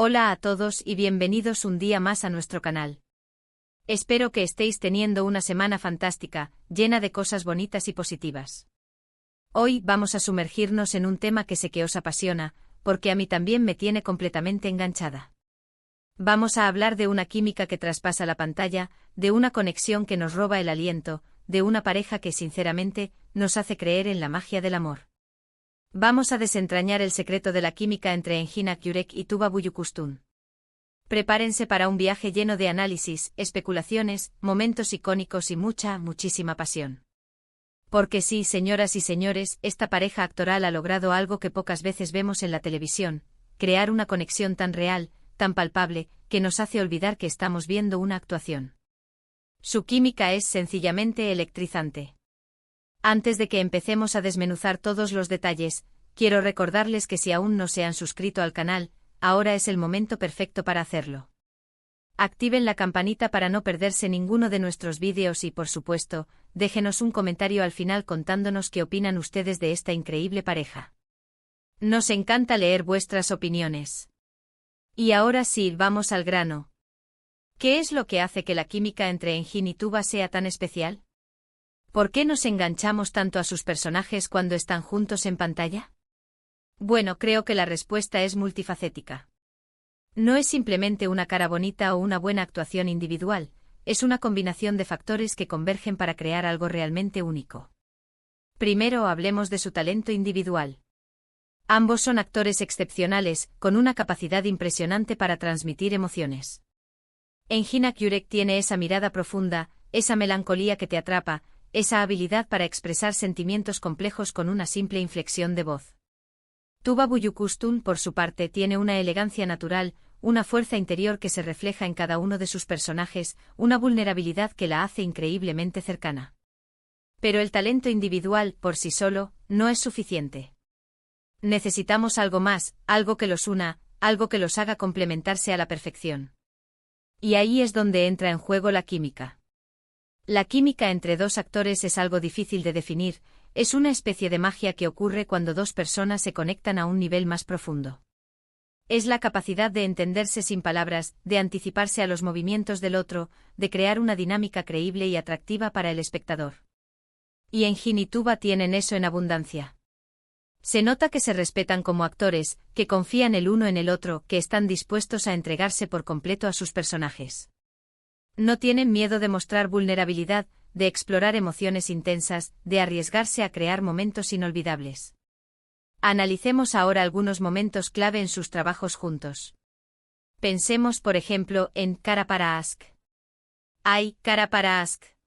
Hola a todos y bienvenidos un día más a nuestro canal. Espero que estéis teniendo una semana fantástica, llena de cosas bonitas y positivas. Hoy vamos a sumergirnos en un tema que sé que os apasiona, porque a mí también me tiene completamente enganchada. Vamos a hablar de una química que traspasa la pantalla, de una conexión que nos roba el aliento, de una pareja que sinceramente nos hace creer en la magia del amor. Vamos a desentrañar el secreto de la química entre Engin Akyurek y Tuba Büyüküstün. Prepárense para un viaje lleno de análisis, especulaciones, momentos icónicos y muchísima pasión. Porque sí, señoras y señores, esta pareja actoral ha logrado algo que pocas veces vemos en la televisión: crear una conexión tan real, tan palpable, que nos hace olvidar que estamos viendo una actuación. Su química es sencillamente electrizante. Antes de que empecemos a desmenuzar todos los detalles, quiero recordarles que si aún no se han suscrito al canal, ahora es el momento perfecto para hacerlo. Activen la campanita para no perderse ninguno de nuestros vídeos y, por supuesto, déjenos un comentario al final contándonos qué opinan ustedes de esta increíble pareja. Nos encanta leer vuestras opiniones. Y ahora sí, vamos al grano. ¿Qué es lo que hace que la química entre Engin y Tuba sea tan especial? ¿Por qué nos enganchamos tanto a sus personajes cuando están juntos en pantalla? Bueno, creo que la respuesta es multifacética. No es simplemente una cara bonita o una buena actuación individual, es una combinación de factores que convergen para crear algo realmente único. Primero hablemos de su talento individual. Ambos son actores excepcionales, con una capacidad impresionante para transmitir emociones. Engin Akyurek tiene esa mirada profunda, esa melancolía que te atrapa, esa habilidad para expresar sentimientos complejos con una simple inflexión de voz. Tuba Büyüküstün, por su parte, tiene una elegancia natural, una fuerza interior que se refleja en cada uno de sus personajes, una vulnerabilidad que la hace increíblemente cercana. Pero el talento individual, por sí solo, no es suficiente. Necesitamos algo más, algo que los una, algo que los haga complementarse a la perfección. Y ahí es donde entra en juego la química. La química entre dos actores es algo difícil de definir, es una especie de magia que ocurre cuando dos personas se conectan a un nivel más profundo. Es la capacidad de entenderse sin palabras, de anticiparse a los movimientos del otro, de crear una dinámica creíble y atractiva para el espectador. Y Engin y Tuba tienen eso en abundancia. Se nota que se respetan como actores, que confían el uno en el otro, que están dispuestos a entregarse por completo a sus personajes. No tienen miedo de mostrar vulnerabilidad, de explorar emociones intensas, de arriesgarse a crear momentos inolvidables. Analicemos ahora algunos momentos clave en sus trabajos juntos. Pensemos, por ejemplo, en Kara para Aşk. ¡Ay, Kara para Aşk!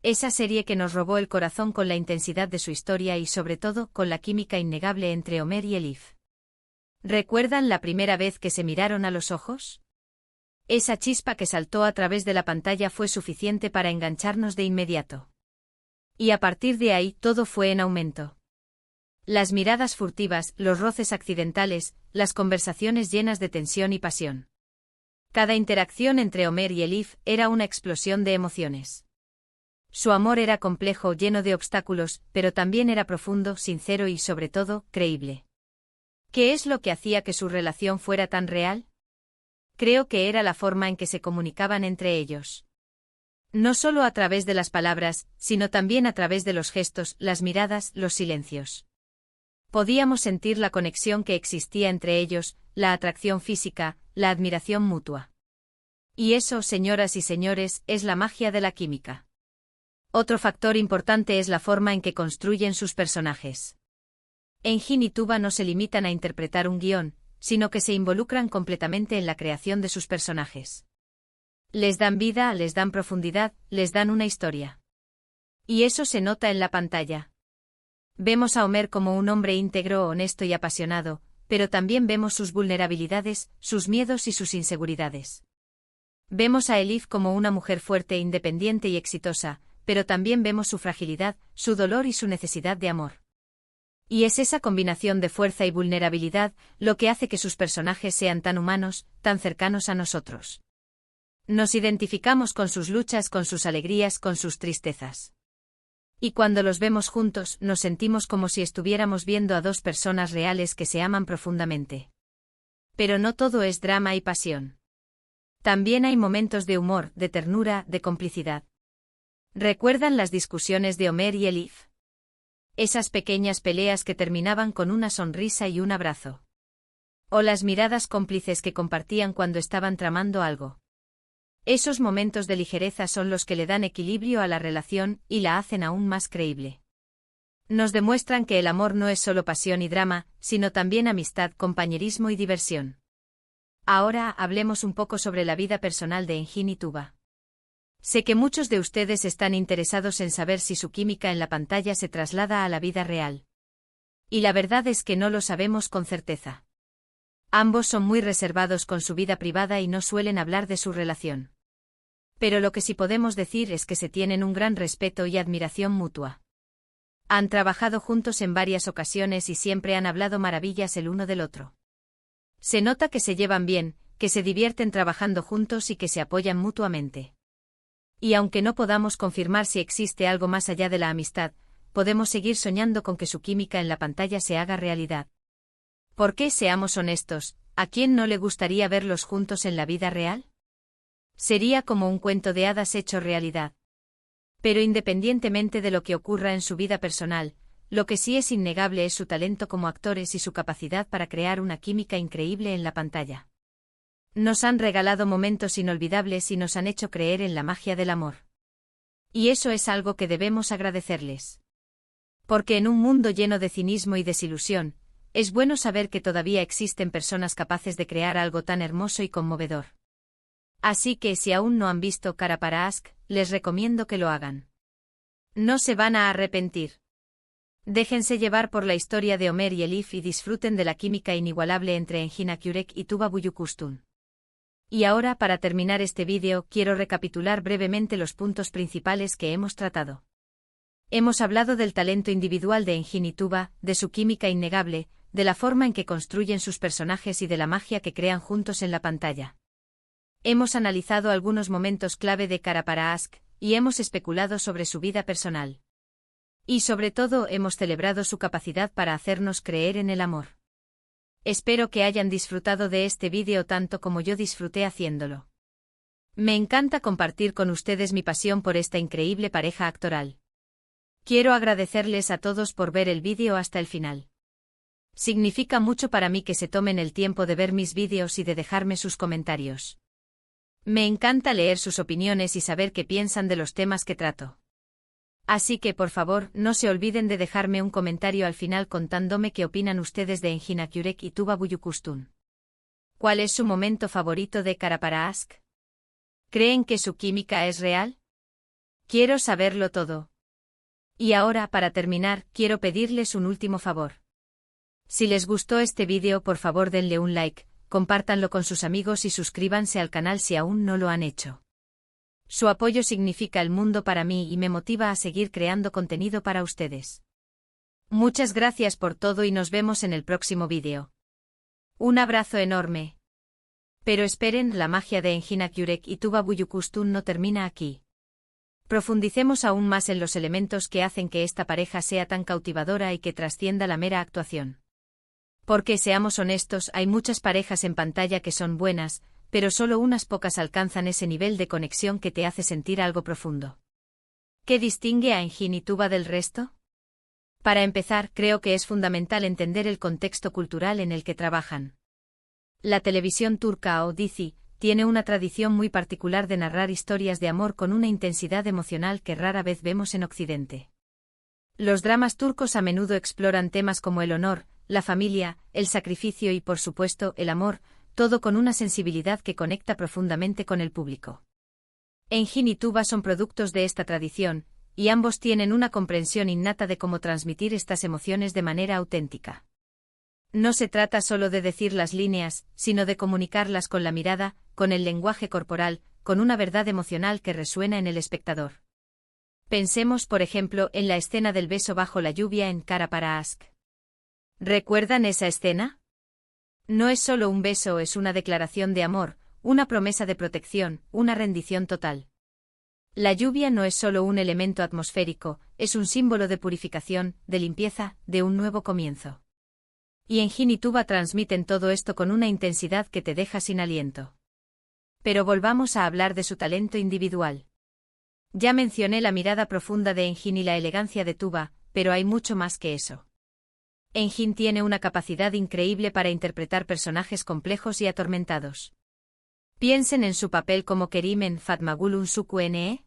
Esa serie que nos robó el corazón con la intensidad de su historia y sobre todo con la química innegable entre Ömer y Elif. ¿Recuerdan la primera vez que se miraron a los ojos? Esa chispa que saltó a través de la pantalla fue suficiente para engancharnos de inmediato. Y a partir de ahí todo fue en aumento. Las miradas furtivas, los roces accidentales, las conversaciones llenas de tensión y pasión. Cada interacción entre Ömer y Elif era una explosión de emociones. Su amor era complejo, lleno de obstáculos, pero también era profundo, sincero y, sobre todo, creíble. ¿Qué es lo que hacía que su relación fuera tan real? Creo que era la forma en que se comunicaban entre ellos. No solo a través de las palabras, sino también a través de los gestos, las miradas, los silencios. Podíamos sentir la conexión que existía entre ellos, la atracción física, la admiración mutua. Y eso, señoras y señores, es la magia de la química. Otro factor importante es la forma en que construyen sus personajes. Engin y Tuba no se limitan a interpretar un guión, sino que se involucran completamente en la creación de sus personajes. Les dan vida, les dan profundidad, les dan una historia. Y eso se nota en la pantalla. Vemos a Ömer como un hombre íntegro, honesto y apasionado, pero también vemos sus vulnerabilidades, sus miedos y sus inseguridades. Vemos a Elif como una mujer fuerte, independiente y exitosa, pero también vemos su fragilidad, su dolor y su necesidad de amor. Y es esa combinación de fuerza y vulnerabilidad lo que hace que sus personajes sean tan humanos, tan cercanos a nosotros. Nos identificamos con sus luchas, con sus alegrías, con sus tristezas. Y cuando los vemos juntos, nos sentimos como si estuviéramos viendo a dos personas reales que se aman profundamente. Pero no todo es drama y pasión. También hay momentos de humor, de ternura, de complicidad. ¿Recuerdan las discusiones de Homer y Elif? Esas pequeñas peleas que terminaban con una sonrisa y un abrazo. O las miradas cómplices que compartían cuando estaban tramando algo. Esos momentos de ligereza son los que le dan equilibrio a la relación y la hacen aún más creíble. Nos demuestran que el amor no es solo pasión y drama, sino también amistad, compañerismo y diversión. Ahora hablemos un poco sobre la vida personal de Engin y Tuba. Sé que muchos de ustedes están interesados en saber si su química en la pantalla se traslada a la vida real. Y la verdad es que no lo sabemos con certeza. Ambos son muy reservados con su vida privada y no suelen hablar de su relación. Pero lo que sí podemos decir es que se tienen un gran respeto y admiración mutua. Han trabajado juntos en varias ocasiones y siempre han hablado maravillas el uno del otro. Se nota que se llevan bien, que se divierten trabajando juntos y que se apoyan mutuamente. Y aunque no podamos confirmar si existe algo más allá de la amistad, podemos seguir soñando con que su química en la pantalla se haga realidad. Porque, seamos honestos, ¿a quién no le gustaría verlos juntos en la vida real? Sería como un cuento de hadas hecho realidad. Pero independientemente de lo que ocurra en su vida personal, lo que sí es innegable es su talento como actores y su capacidad para crear una química increíble en la pantalla. Nos han regalado momentos inolvidables y nos han hecho creer en la magia del amor. Y eso es algo que debemos agradecerles. Porque en un mundo lleno de cinismo y desilusión, es bueno saber que todavía existen personas capaces de crear algo tan hermoso y conmovedor. Así que si aún no han visto Cara para Ask, les recomiendo que lo hagan. No se van a arrepentir. Déjense llevar por la historia de Homer y Elif y disfruten de la química inigualable entre Engin Akyurek y Tuba Büyüküstün. Y ahora, para terminar este vídeo, quiero recapitular brevemente los puntos principales que hemos tratado. Hemos hablado del talento individual de Engin y Tuba, de su química innegable, de la forma en que construyen sus personajes y de la magia que crean juntos en la pantalla. Hemos analizado algunos momentos clave de Cara para Ask, y hemos especulado sobre su vida personal. Y sobre todo hemos celebrado su capacidad para hacernos creer en el amor. Espero que hayan disfrutado de este vídeo tanto como yo disfruté haciéndolo. Me encanta compartir con ustedes mi pasión por esta increíble pareja actoral. Quiero agradecerles a todos por ver el vídeo hasta el final. Significa mucho para mí que se tomen el tiempo de ver mis vídeos y de dejarme sus comentarios. Me encanta leer sus opiniones y saber qué piensan de los temas que trato. Así que por favor, no se olviden de dejarme un comentario al final contándome qué opinan ustedes de Engin Akyurek y Tuba Büyüküstün. ¿Cuál es su momento favorito de Cara para Ask? ¿Creen que su química es real? Quiero saberlo todo. Y ahora, para terminar, quiero pedirles un último favor. Si les gustó este vídeo, por favor denle un like, compártanlo con sus amigos y suscríbanse al canal si aún no lo han hecho. Su apoyo significa el mundo para mí y me motiva a seguir creando contenido para ustedes. Muchas gracias por todo y nos vemos en el próximo vídeo. Un abrazo enorme. Pero esperen, la magia de Engin Akyurek y Tuba Büyüküstün no termina aquí. Profundicemos aún más en los elementos que hacen que esta pareja sea tan cautivadora y que trascienda la mera actuación. Porque seamos honestos, hay muchas parejas en pantalla que son buenas, pero solo unas pocas alcanzan ese nivel de conexión que te hace sentir algo profundo. ¿Qué distingue a Engin y Tuba del resto? Para empezar, creo que es fundamental entender el contexto cultural en el que trabajan. La televisión turca o dizi tiene una tradición muy particular de narrar historias de amor con una intensidad emocional que rara vez vemos en Occidente. Los dramas turcos a menudo exploran temas como el honor, la familia, el sacrificio y, por supuesto, el amor, todo con una sensibilidad que conecta profundamente con el público. Engin y Tuba son productos de esta tradición, y ambos tienen una comprensión innata de cómo transmitir estas emociones de manera auténtica. No se trata solo de decir las líneas, sino de comunicarlas con la mirada, con el lenguaje corporal, con una verdad emocional que resuena en el espectador. Pensemos, por ejemplo, en la escena del beso bajo la lluvia en Cara para Ask. ¿Recuerdan esa escena? No es solo un beso, es una declaración de amor, una promesa de protección, una rendición total. La lluvia no es solo un elemento atmosférico, es un símbolo de purificación, de limpieza, de un nuevo comienzo. Y Engin y Tuba transmiten todo esto con una intensidad que te deja sin aliento. Pero volvamos a hablar de su talento individual. Ya mencioné la mirada profunda de Engin y la elegancia de Tuba, pero hay mucho más que eso. Engin tiene una capacidad increíble para interpretar personajes complejos y atormentados. Piensen en su papel como Kerim en Fatmagul Unsuku Ne.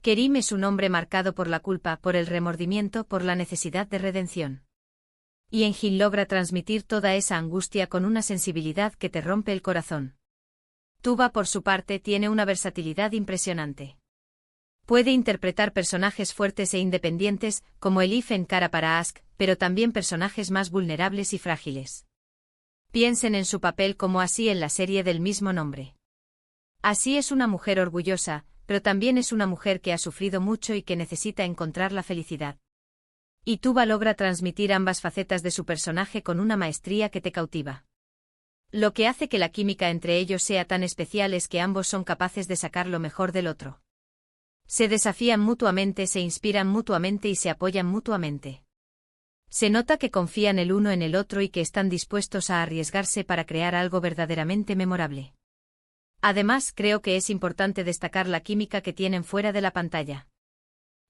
Kerim es un hombre marcado por la culpa, por el remordimiento, por la necesidad de redención. Y Engin logra transmitir toda esa angustia con una sensibilidad que te rompe el corazón. Tuba, por su parte, tiene una versatilidad impresionante. Puede interpretar personajes fuertes e independientes, como Elif en Cara para Ask, pero también personajes más vulnerables y frágiles. Piensen en su papel como Así en la serie del mismo nombre. Así es una mujer orgullosa, pero también es una mujer que ha sufrido mucho y que necesita encontrar la felicidad. Y Tuba logra transmitir ambas facetas de su personaje con una maestría que te cautiva. Lo que hace que la química entre ellos sea tan especial es que ambos son capaces de sacar lo mejor del otro. Se desafían mutuamente, se inspiran mutuamente y se apoyan mutuamente. Se nota que confían el uno en el otro y que están dispuestos a arriesgarse para crear algo verdaderamente memorable. Además, creo que es importante destacar la química que tienen fuera de la pantalla.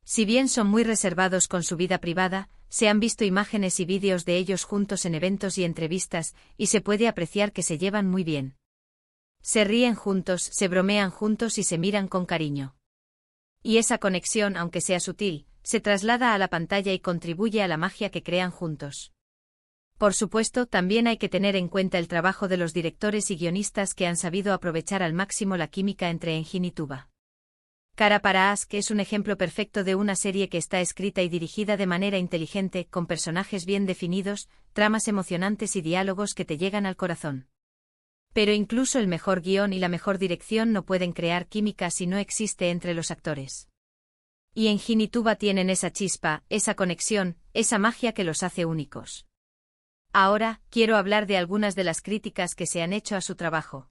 Si bien son muy reservados con su vida privada, se han visto imágenes y vídeos de ellos juntos en eventos y entrevistas, y se puede apreciar que se llevan muy bien. Se ríen juntos, se bromean juntos y se miran con cariño. Y esa conexión, aunque sea sutil, se traslada a la pantalla y contribuye a la magia que crean juntos. Por supuesto, también hay que tener en cuenta el trabajo de los directores y guionistas que han sabido aprovechar al máximo la química entre Engin y Tuba. Cara para Ask es un ejemplo perfecto de una serie que está escrita y dirigida de manera inteligente, con personajes bien definidos, tramas emocionantes y diálogos que te llegan al corazón. Pero incluso el mejor guión y la mejor dirección no pueden crear química si no existe entre los actores. Y Engin y Tuba tienen esa chispa, esa conexión, esa magia que los hace únicos. Ahora, quiero hablar de algunas de las críticas que se han hecho a su trabajo.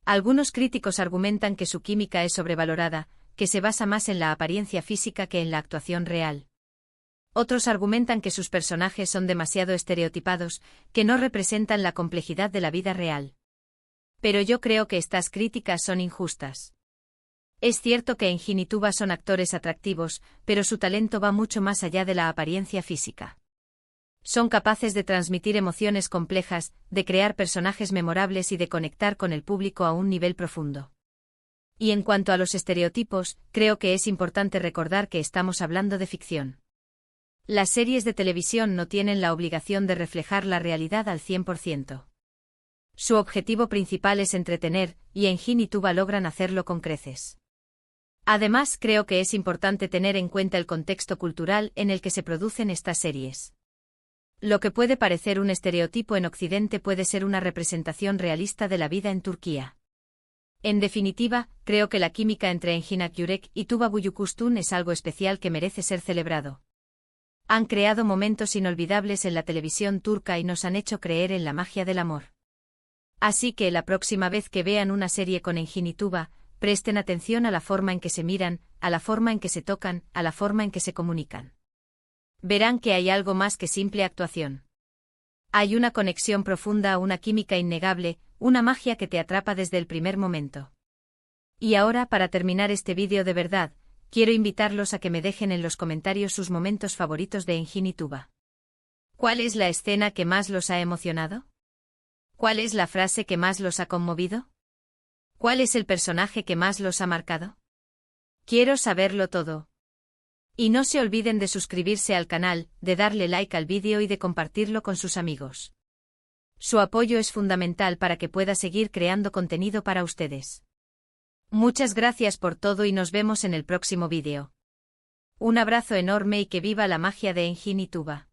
Algunos críticos argumentan que su química es sobrevalorada, que se basa más en la apariencia física que en la actuación real. Otros argumentan que sus personajes son demasiado estereotipados, que no representan la complejidad de la vida real. Pero yo creo que estas críticas son injustas. Es cierto que Engin y Tuba son actores atractivos, pero su talento va mucho más allá de la apariencia física. Son capaces de transmitir emociones complejas, de crear personajes memorables y de conectar con el público a un nivel profundo. Y en cuanto a los estereotipos, creo que es importante recordar que estamos hablando de ficción. Las series de televisión no tienen la obligación de reflejar la realidad al 100%. Su objetivo principal es entretener, y Engin y Tuba logran hacerlo con creces. Además, creo que es importante tener en cuenta el contexto cultural en el que se producen estas series. Lo que puede parecer un estereotipo en Occidente puede ser una representación realista de la vida en Turquía. En definitiva, creo que la química entre Engin Akyurek y Tuba Büyüküstün es algo especial que merece ser celebrado. Han creado momentos inolvidables en la televisión turca y nos han hecho creer en la magia del amor. Así que la próxima vez que vean una serie con Engin y Tuba, presten atención a la forma en que se miran, a la forma en que se tocan, a la forma en que se comunican. Verán que hay algo más que simple actuación. Hay una conexión profunda, una química innegable, una magia que te atrapa desde el primer momento. Y ahora, para terminar este vídeo de verdad, quiero invitarlos a que me dejen en los comentarios sus momentos favoritos de Engin y Tuba. ¿Cuál es la escena que más los ha emocionado? ¿Cuál es la frase que más los ha conmovido? ¿Cuál es el personaje que más los ha marcado? Quiero saberlo todo. Y no se olviden de suscribirse al canal, de darle like al vídeo y de compartirlo con sus amigos. Su apoyo es fundamental para que pueda seguir creando contenido para ustedes. Muchas gracias por todo y nos vemos en el próximo vídeo. Un abrazo enorme y que viva la magia de Engin y Tuba.